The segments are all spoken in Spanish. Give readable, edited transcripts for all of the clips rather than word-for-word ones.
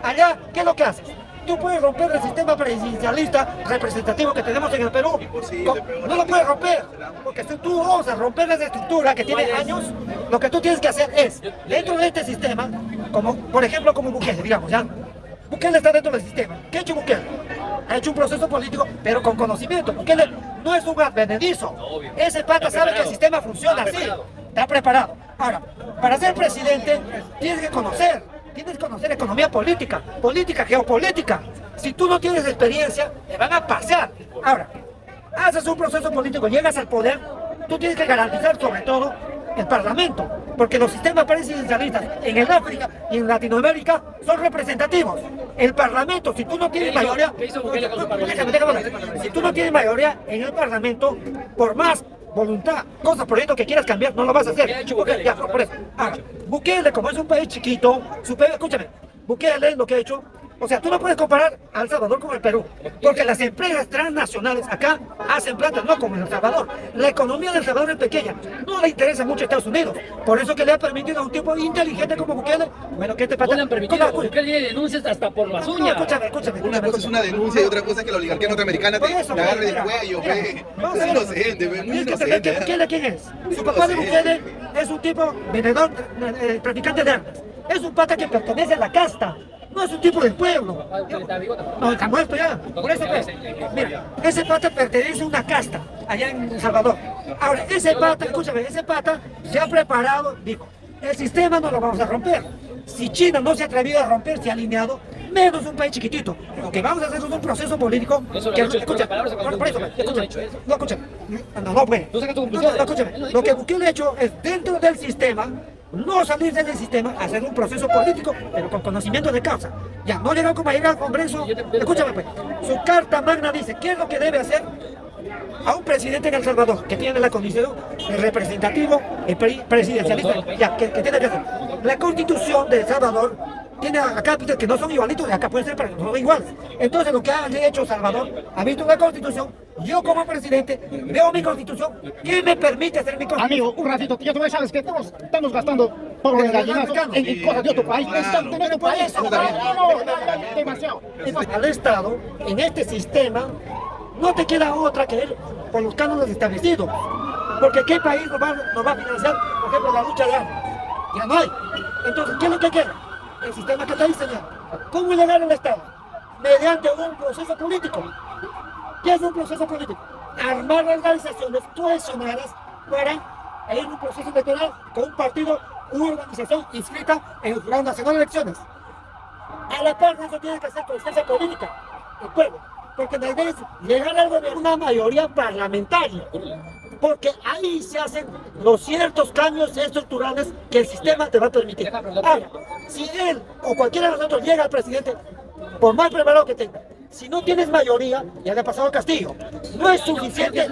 Allá, ¿qué es lo que haces? Tú puedes romper el sistema presidencialista representativo que tenemos en el Perú. No lo puedes romper, porque si tú osas romper esa estructura que tiene años, lo que tú tienes que hacer es, dentro de este sistema, como por ejemplo como Bukele, digamos, ¿ya? Bukele está dentro del sistema. ¿Qué ha hecho Bukele? Ha hecho un proceso político, pero con conocimiento. Bukele no es un advenedizo. Ese pata sabe que el sistema funciona así. Está preparado. Ahora, para ser presidente, tienes que conocer economía política, geopolítica. Si tú no tienes experiencia, te van a pasear. Ahora, haces un proceso político, llegas al poder, tú tienes que garantizar sobre todo el Parlamento, porque los sistemas presidencialistas en el África y en Latinoamérica son representativos. El Parlamento, si tú no tienes mayoría, si tú no tienes mayoría en el Parlamento, por más voluntad, cosas, proyectos que quieras cambiar, no lo vas a hacer. Porque, ya, por eso. Ahora, Bukele, como es un país chiquito, escúchame, Bukele lo que ha hecho, o sea, tú no puedes comparar a El Salvador con el Perú, porque las empresas transnacionales acá hacen plata, no como en El Salvador. La economía de El Salvador es pequeña, no le interesa mucho a Estados Unidos, por eso que le ha permitido a un tipo inteligente como Bukele, bueno, ¿qué te pasa? No le han permitido, Bukele tiene denuncias hasta por las uñas. Escúchame. Una cosa es una denuncia y otra cosa es que la oligarquía norteamericana te agarre del cuello, güey. Es inocente, güey, muy inocente. ¿Bukele quién es? Su papá de Bukele es un tipo vendedor, traficante de armas. Es un pata que pertenece a la casta. No es un tipo del pueblo. No, está muerto ya. Por eso, pues, mira, ese pata pertenece a una casta allá en El Salvador. Ahora, ese pata, escúchame, ese pata se ha preparado, dijo, el sistema no lo vamos a romper. Si China no se ha atrevido a romper, se ha alineado, menos un país chiquitito. Lo que vamos a hacer es un proceso político. Lo que Bukele ha hecho es dentro del sistema. No salir del sistema, hacer un proceso político, pero con conocimiento de causa. Ya, no llegó como a llegar al Congreso. Escúchame, pues. Su carta magna dice qué es lo que debe hacer a un presidente en El Salvador, que tiene la condición de representativo y presidencialista. Ya, ¿qué tiene que hacer? La Constitución de El Salvador tiene acápites que no son igualitos, y acá pueden ser, pero no son iguales. Entonces, lo que ha hecho Salvador, ha visto la Constitución. Yo como presidente veo mi Constitución, ¿qué me permite hacer mi Constitución? Amigo, un ratito, ya tú sabes que estamos gastando por el gallinazo en cosas de otro país. Necesitamos tener un país. No, demasiado. Al Estado, en este sistema, no te queda otra que ir por los cánones establecidos. Porque ¿qué país nos va a financiar, por ejemplo, la lucha de armas? Ya no hay. Entonces, ¿qué es lo que queda? El sistema que está diseñado. ¿Cómo llegar al Estado? Mediante un proceso político. ¿Qué es un proceso político? Armar organizaciones cohesionadas para ir a un proceso electoral con un partido, una organización inscrita en el Jurado Nacional de Elecciones. A la par de eso tiene que hacer conciencia política, el pueblo. Porque la idea es llegar al gobierno una mayoría parlamentaria. Porque ahí se hacen los ciertos cambios estructurales que el sistema te va a permitir. Ahora, si él o cualquiera de nosotros llega al presidente, por más preparado que tenga, si no tienes mayoría, ya le ha pasado a Castillo, no es suficiente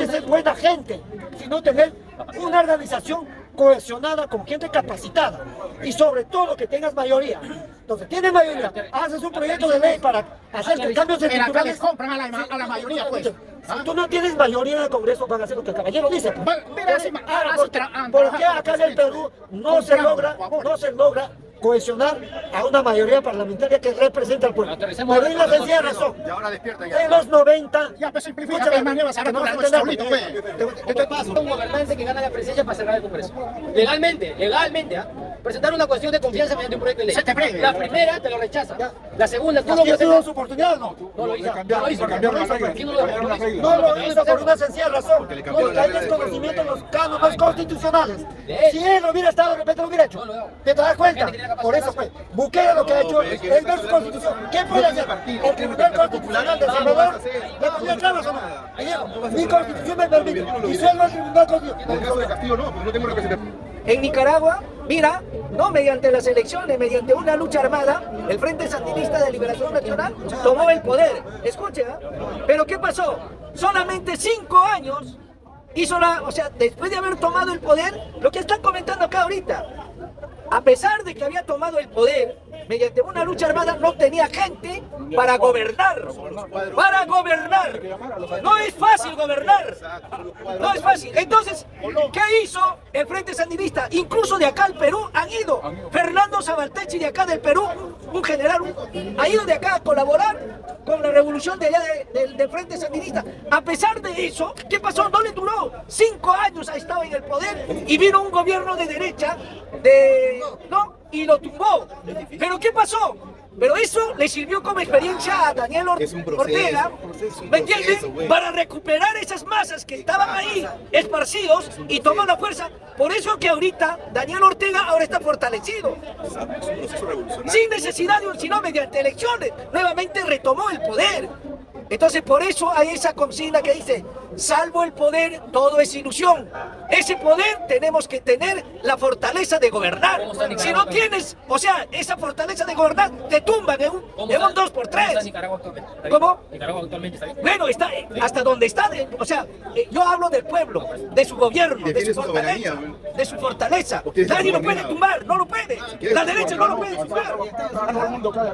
ser buena gente, sino tener una organización cohesionada con gente capacitada y sobre todo que tengas mayoría. Entonces, tienes mayoría, haces un proyecto de ley para hacer que cambios estructurales compran a la mayoría, pues. Si tú no tienes mayoría en el Congreso, van a hacer lo que el caballero dice. ¿Por qué acá en el Perú no se logra cohesionar a una mayoría parlamentaria que representa al pueblo? Por una sencilla razón. En los 90, ya, pues simplifica, un gobernante que gana la presidencia para cerrar el Congreso. Legalmente, presentar una cuestión de confianza mediante un proyecto de ley. La primera te lo rechaza. La segunda, tú lo tuvo su oportunidad, ¿no? No lo hizo. No lo hizo por una sencilla razón. Porque hay desconocimiento en los cánones constitucionales. Si él hubiera estado, de repente lo hubiera hecho. ¿Te das cuenta? Por eso fue. Bukele lo que ha hecho es ver su constitución. ¿Qué puede hacer? El Tribunal Constitucional de El Salvador le podría entrar o no. Mi constitución me permite. Disuelvo el Tribunal Constitucional. En el caso de Castillo no, porque no tengo representación. En Nicaragua, mira, no mediante las elecciones, mediante una lucha armada, el Frente Sandinista de Liberación Nacional tomó el poder. Escucha, pero ¿qué pasó? Solamente 5 años hizo o sea, después de haber tomado el poder, lo que están comentando acá ahorita, a pesar de que había tomado el poder, mediante una lucha armada, no tenía gente para gobernar. Para gobernar. No es fácil gobernar. No es fácil. Entonces, ¿qué hizo el Frente Sandinista? Incluso de acá al Perú han ido. Fernando Sabaltechi de acá del Perú, un general, ha ido de acá a colaborar con la revolución de allá del Frente Sandinista. A pesar de eso, ¿qué pasó? No le duró. 5 años ha estado en el poder y vino un gobierno de derecha y lo tumbó. ¿Pero qué pasó? Pero eso le sirvió como experiencia a Daniel Ortega, ¿me entiendes? Para recuperar esas masas que estaban ahí esparcidos y tomar la fuerza. Por eso que ahorita Daniel Ortega ahora está fortalecido. Sin necesidad sino mediante elecciones. Nuevamente retomó el poder. Entonces por eso hay esa consigna que dice, salvo el poder, todo es ilusión. Ese poder tenemos que tener la fortaleza de gobernar. Si no tienes, o sea, esa fortaleza de gobernar, te tumban en un 2x3. ¿Cómo? Nicaragua actualmente está bien. Bueno, está hasta donde está, o sea, yo hablo del pueblo, de su gobierno, de su fortaleza. Nadie lo puede tumbar, no lo puede. La derecha no lo puede tumbar.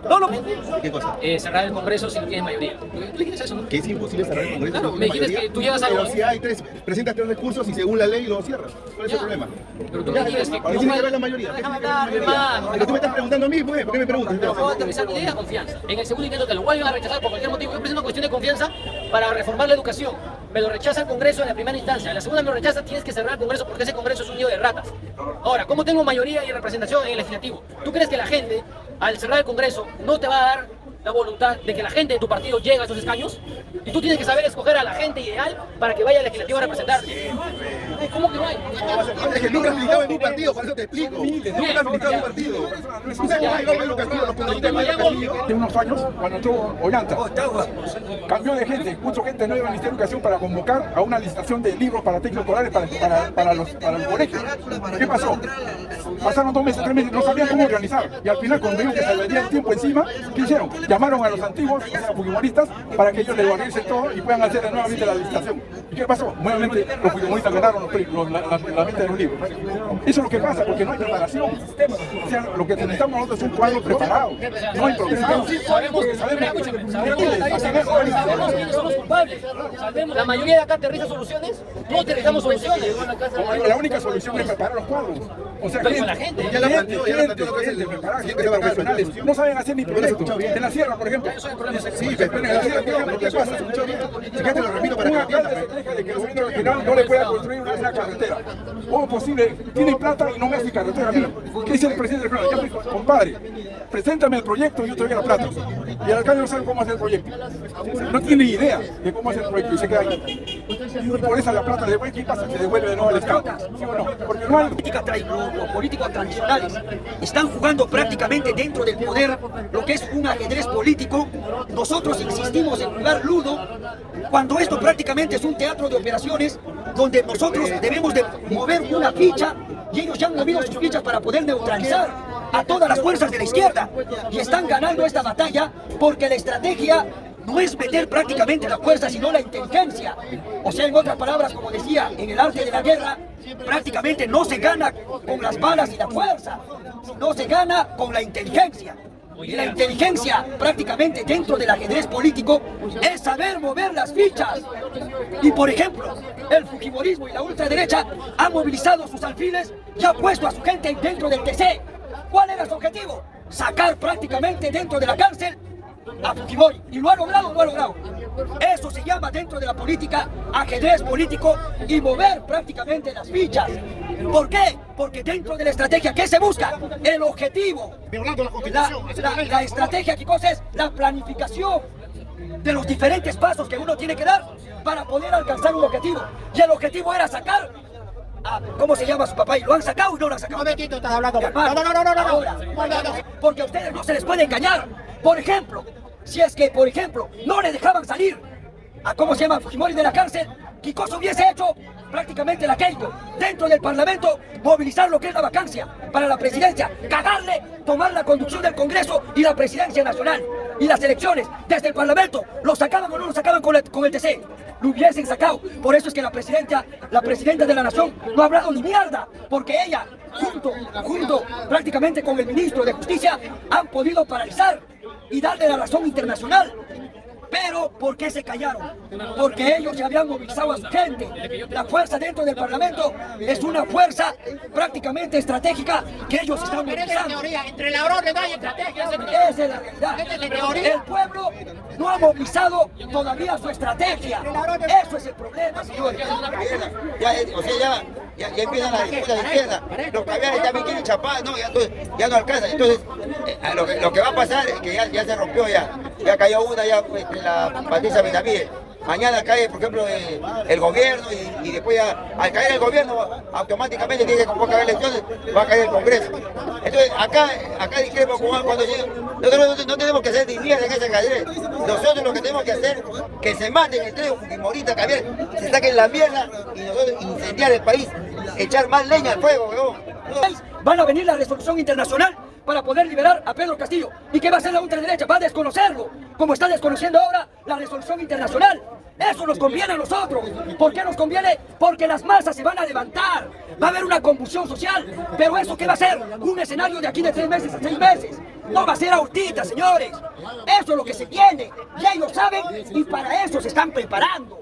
No lo puede. ¿Qué cosa? Cerrar el Congreso si no tiene mayoría. ¿Tú quieres eso, no? Que es imposible cerrar el Congreso. Claro, me dijiste que tú llevas algo. Pero si hay presentas 3 recursos y según la ley lo cierras. ¿Cuál es el problema? Pero tú me dijiste que Tiene que haber la mayoría. déjame hablar, hermano. Pero tú me estás preguntando a mí, pues, ¿por qué me preguntas? Puedo aterrizar mi idea de confianza. En el segundo intento te lo vuelven a rechazar por cualquier motivo. Yo presento una cuestión de confianza para reformar la educación. Me lo rechaza el Congreso en la primera instancia. En la segunda me lo rechaza, tienes que cerrar el Congreso porque ese Congreso es un nido de ratas. Ahora, ¿cómo tengo mayoría y representación en el legislativo? ¿Tú crees que la gente, al cerrar el Congreso, no te va a dar la voluntad de que la gente de tu partido llegue a esos escaños? Y tú tienes que saber escoger a la gente ideal para que vaya al legislativo a representarte. ¿Cómo que no hay? Es que nunca has militado en un partido, por eso te explico. Nunca has militado en un partido. Hace unos años, cuando entró Ollanta, cambió de gente, puso gente nueva en el Ministerio de Educación para convocar a una licitación de libros para textos escolares para los colegios. ¿Qué pasó? Pasaron 2 meses, 3 meses, no sabían cómo organizar. Y al final, cuando vieron que se le venía el tiempo encima, ¿qué hicieron? Llamaron a los antiguos, o sea, fujimoristas, para que ellos le organicen todo y puedan hacer nuevamente la licitación. ¿Y qué pasó? Nuevamente los fujimoristas ganaron la venta de los libros. Eso es lo que pasa, porque no hay preparación. O sea, lo que necesitamos nosotros es un cuadro preparado, no improvisado. Sabemos quiénes son los culpables. La mayoría de acá aterriza soluciones, no aterrizamos soluciones. La única solución es preparar los cuadros. O sea, Pero la gente, Ya la planteó, gente profesionales, no saben hacer ni proyectos. En la sierra, por ejemplo. Sí, pero en la sierra, por ejemplo, ¿qué pasa? Fíjate, lo repito para Un que alcalde se queja de que el gobierno regional no le pueda construir una carretera. ¿Cómo es posible? Tienen plata y no me hace carretera a mí. ¿Qué dice el presidente regional? Ya, pues, compadre, preséntame el proyecto y yo te doy la plata. Y el alcalde no sabe cómo hacer el proyecto. No tiene idea de cómo hacer el proyecto y se queda ahí. Y por eso la plata de vuelta, ¿qué pasa? Se devuelve de nuevo al Estado. ¿Sí o no? Porque no hay... Los políticos tradicionales están jugando prácticamente dentro del poder lo que es un ajedrez político. Nosotros insistimos en jugar ludo cuando esto prácticamente es un teatro de operaciones donde nosotros debemos de mover una ficha y ellos ya han movido sus fichas para poder neutralizar a todas las fuerzas de la izquierda y están ganando esta batalla porque la estrategia no es meter prácticamente la fuerza, sino la inteligencia. O sea, en otras palabras, como decía, en el arte de la guerra, prácticamente no se gana con las balas y la fuerza, no se gana con la inteligencia. Y la inteligencia, prácticamente dentro del ajedrez político, es saber mover las fichas. Y por ejemplo, el fujimorismo y la ultraderecha han movilizado sus alfiles y han puesto a su gente dentro del TC. ¿Cuál era su objetivo? Sacar prácticamente dentro de la cárcel a Fujimori. ¿Y lo ha logrado o no ha logrado? Eso se llama dentro de la política ajedrez político y mover prácticamente las fichas. ¿Por qué? Porque dentro de la estrategia, ¿qué se busca? El objetivo. La estrategia, ¿qué cosa es? La planificación de los diferentes pasos que uno tiene que dar para poder alcanzar un objetivo. Y el objetivo era sacar ¿cómo se llama su papá? Y lo han sacado y no lo han sacado. Un momentito, estás hablando. Ahora, porque a ustedes no se les puede engañar. Por ejemplo, si es que, por ejemplo, no le dejaban salir a, ¿cómo se llama? Fujimori de la cárcel, ¿qué cosa hubiese hecho? Prácticamente la Keiko, dentro del Parlamento, movilizar lo que es la vacancia para la presidencia, cagarle, tomar la conducción del Congreso y la presidencia nacional. y las elecciones desde el Parlamento, ¿lo sacaban o no lo sacaban con el TC? Lo hubiesen sacado. Por eso es que la presidenta de la nación no ha hablado ni mierda, porque ella, junto prácticamente con el ministro de Justicia, han podido paralizar y darle la razón internacional. Pero, ¿por qué se callaron? Porque ellos ya habían movilizado a su gente. La fuerza dentro del Parlamento es una fuerza prácticamente estratégica que ellos están movilizando. Entre la orden no hay estrategia. Esa es la realidad. El pueblo no ha movilizado todavía su estrategia. Eso es el problema, señores. Ya empiezan las disputas de izquierda. Los caviares también quieren chapar, no, ya no alcanza. Entonces, lo que va a pasar es que ya se rompió, ya cayó una, la Patricia Benavides. Mañana cae, por ejemplo, el gobierno y después ya, al caer el gobierno, automáticamente tiene que convocar elecciones, va a caer el Congreso. Entonces, acá discrepo cuando llega. Nosotros no tenemos que hacer de mierda en ese ajedrez. Nosotros lo que tenemos que hacer, que se maten entre ellos, Fujimorita, Caviar, se saquen la mierda y nosotros incendiar el país, echar más leña al fuego, weón. Van a venir la resolución internacional para poder liberar a Pedro Castillo. ¿Y qué va a hacer la ultraderecha? Va a desconocerlo, como está desconociendo ahora la resolución internacional. Eso nos conviene a nosotros. ¿Por qué nos conviene? Porque las masas se van a levantar. Va a haber una convulsión social. ¿Pero eso qué va a ser? Un escenario de aquí de 3 meses a 6 meses. No va a ser ahorita, señores. Eso es lo que se tiene. Ya ellos saben y para eso se están preparando.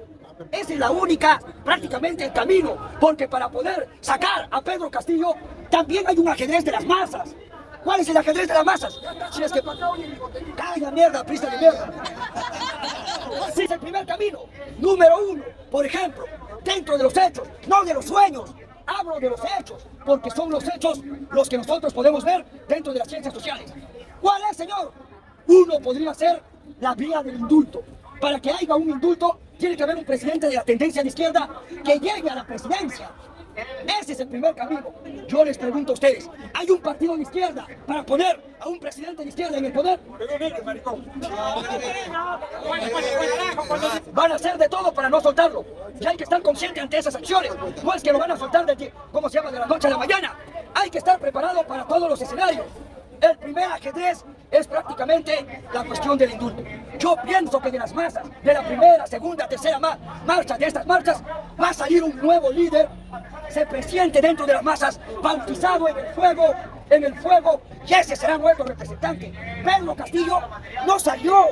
Esa es la única, prácticamente el camino. Porque para poder sacar a Pedro Castillo, también hay un ajedrez de las masas. ¿Cuál es el ajedrez de las masas? Si es que caiga mierda, prisa de mierda. Ese es el primer camino. Número 1, por ejemplo, dentro de los hechos, no de los sueños. Hablo de los hechos, porque son los hechos los que nosotros podemos ver dentro de las ciencias sociales. ¿Cuál es, señor? Uno podría ser la vía del indulto. Para que haya un indulto, tiene que haber un presidente de la tendencia de izquierda que llegue a la presidencia. Ese es el primer camino. Yo les pregunto a ustedes, ¿hay un partido de izquierda para poner a un presidente de izquierda en el poder? Van a hacer de todo para no soltarlo. Y hay que estar consciente ante esas acciones. No es que lo van a soltar de la noche a la mañana. Hay que estar preparado para todos los escenarios. El primer ajedrez es prácticamente la cuestión del indulto. Yo pienso que de las masas, de la primera, segunda, tercera marcha, de estas marchas, va a salir un nuevo líder, se presiente dentro de las masas, bautizado en el fuego, y ese será nuestro representante. Pedro Castillo no salió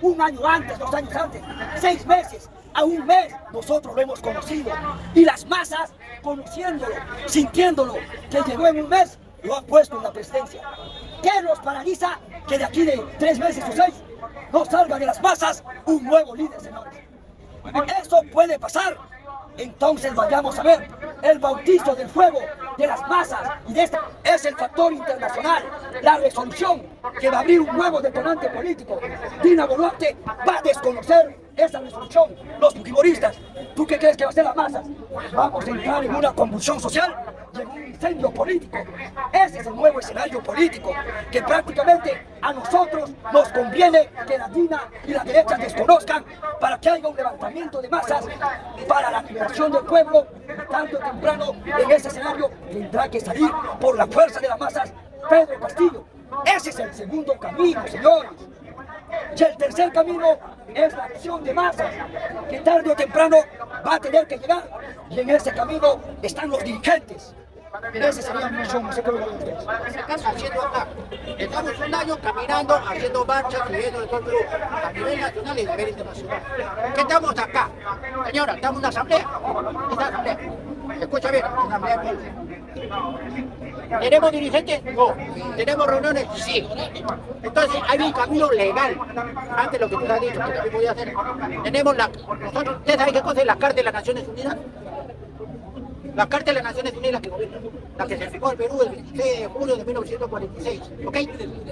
un año antes, 2 años antes, 6 meses, a un mes, nosotros lo hemos conocido. Y las masas, conociéndolo, sintiéndolo, que llegó en un mes, lo han puesto en la presidencia. ¿Qué nos paraliza? Que de aquí de 3 meses o 6 no salga de las masas un nuevo líder, señores. Eso puede pasar. Entonces vayamos a ver el bautizo del fuego de las masas y de esta es el factor internacional, la resolución que va a abrir un nuevo detonante político. Dina Boluarte va a desconocer esa resolución. Los fujimoristas, ¿tú qué crees que va a ser las masas? Vamos a entrar en una convulsión social y en un incendio político. Ese es el nuevo escenario político que prácticamente a nosotros nos conviene que la Dina y la derecha desconozcan para que haya un levantamiento de masas para la liberación del pueblo. Y tarde o temprano en ese escenario tendrá que salir por la fuerza de las masas Pedro Castillo. Ese es el segundo camino, señores. Y el tercer camino es la acción de masas, que tarde o temprano va a tener que llegar. Y en ese camino están los dirigentes. Ese sería mi misión, no sé cómo lo ven ustedes. ¿Qué estamos haciendo acá? Estamos 1 año caminando, haciendo marchas, viviendo de todo el Perú, a nivel nacional y a nivel internacional. ¿Qué estamos acá? Señora, estamos en una asamblea. Esta asamblea. Escucha bien, una asamblea pública. ¿Tenemos dirigentes? No. ¿Tenemos reuniones? Sí. Entonces hay un camino legal. Antes lo que tú has dicho, que también podía hacer. Tenemos ¿ustedes saben qué cosa es la Carta de las Naciones Unidas? La Carta de las Naciones Unidas que gobierna, la que se firmó en Perú el 26 de julio de 1946, ¿ok?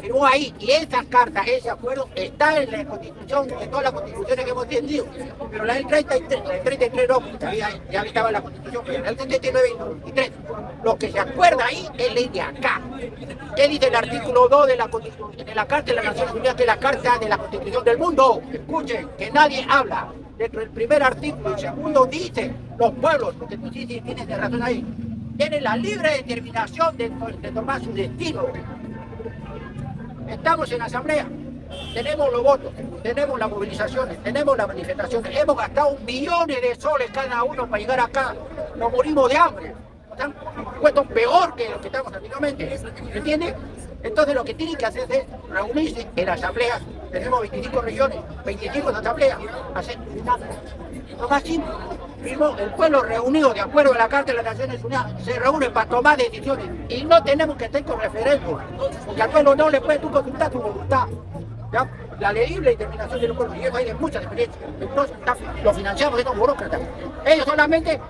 Firmó ahí, y esa carta, ese acuerdo, está en la Constitución, en todas las constituciones que hemos tenido. Pero la del 33 no, ya estaba en la Constitución, pero la del 79 y 93. Lo que se acuerda ahí es ley de acá. ¿Qué dice el artículo 2 de la Constitución, de la Carta de las Naciones Unidas, que es la Carta de la Constitución del mundo? Escuchen, que nadie habla. Dentro del primer artículo, el segundo dice, los pueblos, porque tú sí tienes razón ahí, tienen la libre determinación de tomar su destino. Estamos en la asamblea, tenemos los votos, tenemos las movilizaciones, tenemos las manifestaciones, hemos gastado millones de soles cada uno para llegar acá, nos morimos de hambre, están puestos peor que los que estamos antiguamente, ¿me entiendes? Entonces lo que tienen que hacer es reunirse en asambleas, tenemos 25 regiones, 25 asambleas, hacer nada, lo más simple. Mismo el pueblo reunido de acuerdo a la Carta de las Naciones Unidas se reúne para tomar decisiones y no tenemos que estar con referéndum, porque al pueblo no le puede tú consultar tu voluntad. ¿Ya? La leíble determinación del pueblo, y eso hay de muchas experiencias. Entonces lo financiamos estos burócratas. Ellos solamente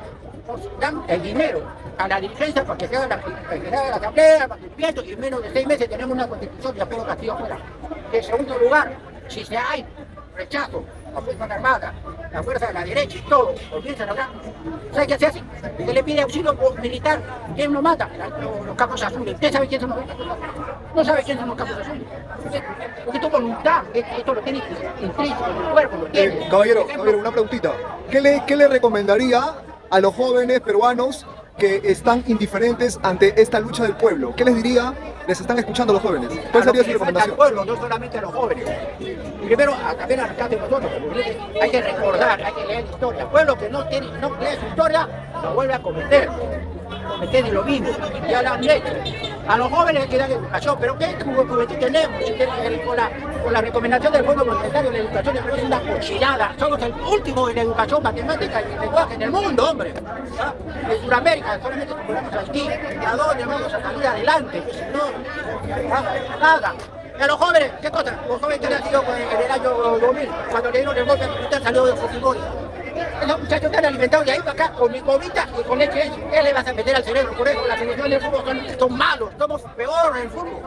nos dan el dinero a la dirigencia para que se haga la asamblea, para que empiezo, y en menos de 6 meses tenemos una constitución y a Pedro Castillo afuera. En segundo lugar, si se hay rechazo, la Fuerza Armada, la fuerza de la derecha y todo, olvídense de hablar. ¿Sabe qué se hace? Se le pide auxilio militar. ¿Quién lo mata? Los capos azules. ¿Usted sabe quién son los capos azules? No sabe quién son los capos azules. Porque esto es voluntad, esto lo tiene intrínseco en el cuerpo, lo tiene. Caballero, una preguntita. ¿Qué le recomendaría a los jóvenes peruanos que están indiferentes ante esta lucha del pueblo? ¿Qué les diría? Les están escuchando los jóvenes. ¿Cuál sería su recomendación? Al pueblo, no solamente a los jóvenes. Primero, también a la de nosotros. Hay que recordar, hay que leer la historia. El pueblo que no lee su historia, lo vuelve a cometer. Cometer lo mismo. Ya lo han hecho. A los jóvenes hay que dar educación. ¿Pero qué juventud tenemos? Con la recomendación del Fondo Monetario de la Educación es una cochinada. Somos el último en educación matemática y lenguaje en el mundo, hombre. En Sudamérica solamente superamos a Haití. ¿A dónde vamos a salir adelante? Nada. Y a los jóvenes, ¿qué cosa? Los jóvenes que nacido en el año 2000, cuando le dieron el golpe militar, salió de Fujimori. Los muchachos están alimentados de ahí para acá con mi comita y con leche. ¿Qué le vas a meter al cerebro? Por eso las selecciones del fútbol son malos, somos peor en el fútbol.